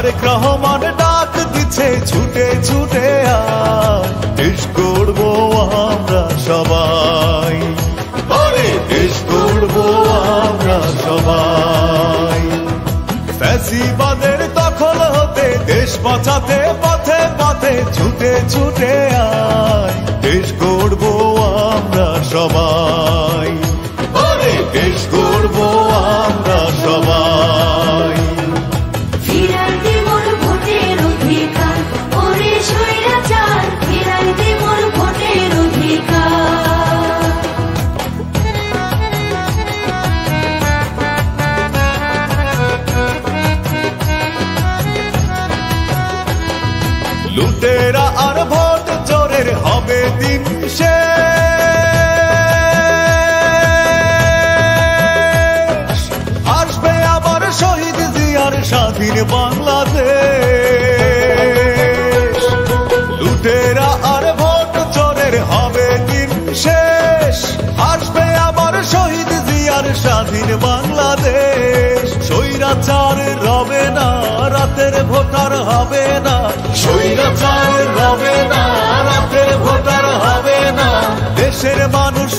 তারেক রহমান ডাক দিচ্ছে ছুটে ছুটে আয়, দেশ গড়বো আমরা সবাই, আরে দেশ গড়বো আমরা সবাই। ফ্যাসিবাদের দখল হতে দেশ বাঁচাতে পথে পথে ছুটে ছুটে আয়, দেশ গড়বো আমরা সবাই, আরে দেশ গড়বো আমরা সবাই। ফিরাইতে মোর ভোটের অধিকার, ওরে স্বৈরাচার, ফিরাইতে মোর ভোটের অধিকার। লুটেরা আর ভোট চোরের হবে দিন শেষ, আসবে আবার শহীদ জিয়ার স্বাধীন বাংলাদেশ। লুটেরা আর ভোট চোরের হবে দিন শেষ, আসবে আবার শহীদ জিয়ার স্বাধীন বাংলাদেশ। স্বৈরাচার রবে না, রাতের ভোটার হবে না, স্বৈরাচার রবে না, রাতের ভোটার হবে না। দেশের মানুষ